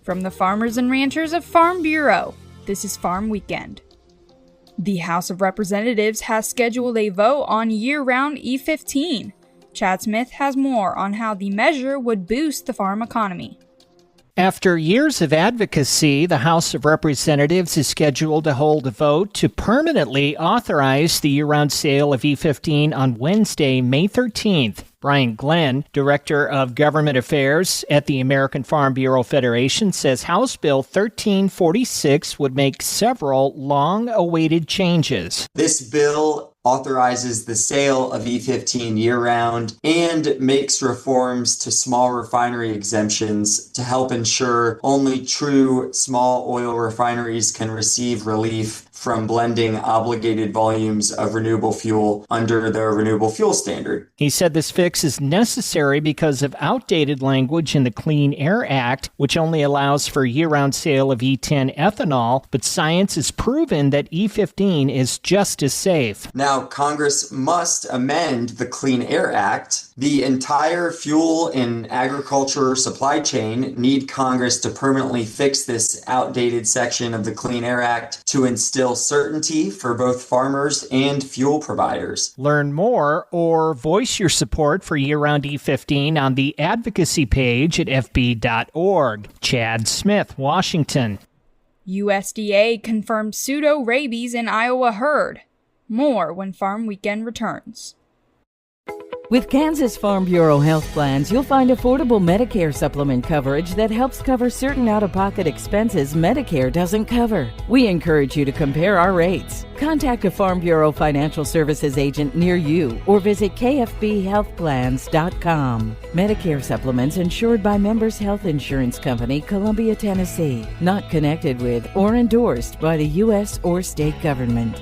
From the farmers and ranchers of Farm Bureau, this is Farm Weekend. The House of Representatives has scheduled a vote on year-round E15. Chad Smith has more on how the measure would boost the farm economy. After years of advocacy, the House of Representatives is scheduled to hold a vote to permanently authorize the year-round sale of E15 on Wednesday, May 13th. Brian Glenn, Director of Government Affairs at the American Farm Bureau Federation, says House Bill 1346 would make several long-awaited changes. This bill authorizes the sale of E15 year-round and makes reforms to small refinery exemptions to help ensure only true small oil refineries can receive relief from blending obligated volumes of renewable fuel under the renewable fuel standard. He said this fix is necessary because of outdated language in the Clean Air Act, which only allows for year-round sale of E10 ethanol, but science has proven that E15 is just as safe. Now, Congress must amend the Clean Air Act. The entire fuel and agriculture supply chain need Congress to permanently fix this outdated section of the Clean Air Act to instill certainty for both farmers and fuel providers. Learn more or voice your support for year-round E15 on the advocacy page at fb.org. Chad Smith, Washington. USDA confirmed pseudo-rabies in Iowa herd. More when Farm Weekend returns. With Kansas Farm Bureau health plans, you'll find affordable Medicare supplement coverage that helps cover certain out-of-pocket expenses Medicare doesn't cover. We encourage you to compare our rates. Contact a Farm Bureau financial services agent near you or visit kfbhealthplans.com. Medicare supplements insured by Members Health Insurance Company, Columbia, Tennessee. Not connected with or endorsed by the U.S. or state government.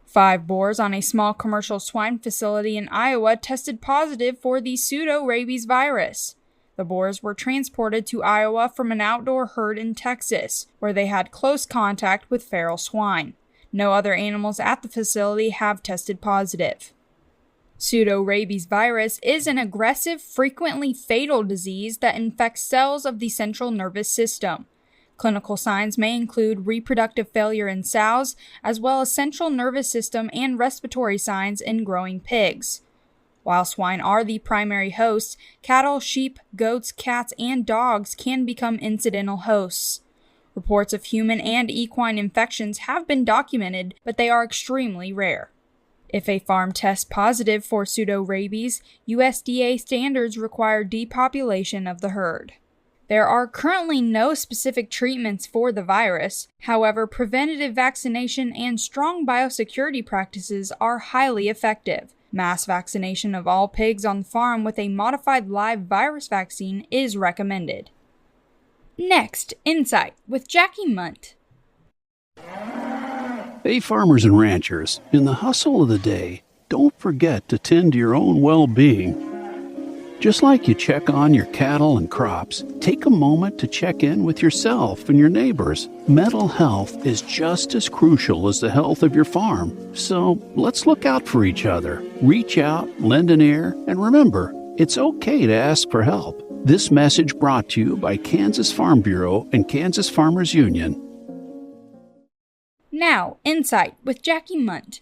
5 boars on a small commercial swine facility in Iowa tested positive for the pseudo-rabies virus. The boars were transported to Iowa from an outdoor herd in Texas, where they had close contact with feral swine. No other animals at the facility have tested positive. Pseudo-rabies virus is an aggressive, frequently fatal disease that infects cells of the central nervous system. Clinical signs may include reproductive failure in sows, as well as central nervous system and respiratory signs in growing pigs. While swine are the primary hosts, cattle, sheep, goats, cats, and dogs can become incidental hosts. Reports of human and equine infections have been documented, but they are extremely rare. If a farm tests positive for pseudo-rabies, USDA standards require depopulation of the herd. There are currently no specific treatments for the virus. However, preventative vaccination and strong biosecurity practices are highly effective. Mass vaccination of all pigs on the farm with a modified live virus vaccine is recommended. Next, Insight with Jackie Munt. Hey farmers and ranchers, in the hustle of the day, don't forget to tend to your own well-being. Just like you check on your cattle and crops, take a moment to check in with yourself and your neighbors. Mental health is just as crucial as the health of your farm. So let's look out for each other. Reach out, lend an ear, and remember, it's okay to ask for help. This message brought to you by Kansas Farm Bureau and Kansas Farmers Union. Now, Insight with Jackie Munt.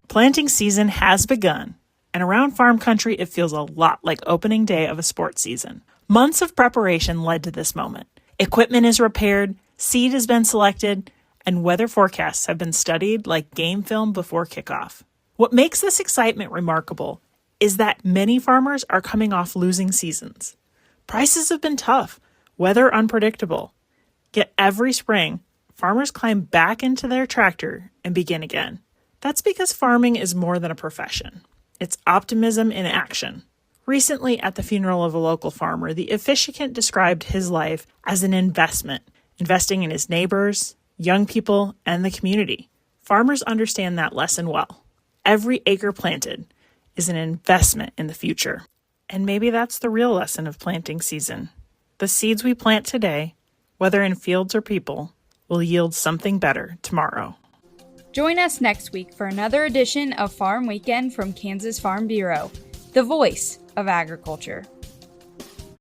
Planting season has begun. And around farm country, it feels a lot like opening day of a sports season. Months of preparation led to this moment. Equipment is repaired, seed has been selected, and weather forecasts have been studied like game film before kickoff. What makes this excitement remarkable is that many farmers are coming off losing seasons. Prices have been tough, weather unpredictable. Yet every spring, farmers climb back into their tractor and begin again. That's because farming is more than a profession. It's optimism in action. Recently, at the funeral of a local farmer, the officiant described his life as an investment, investing in his neighbors, young people, and the community. Farmers understand that lesson well. Every acre planted is an investment in the future. And maybe that's the real lesson of planting season. The seeds we plant today, whether in fields or people, will yield something better tomorrow. Join us next week for another edition of Farm Weekend from Kansas Farm Bureau, the voice of agriculture.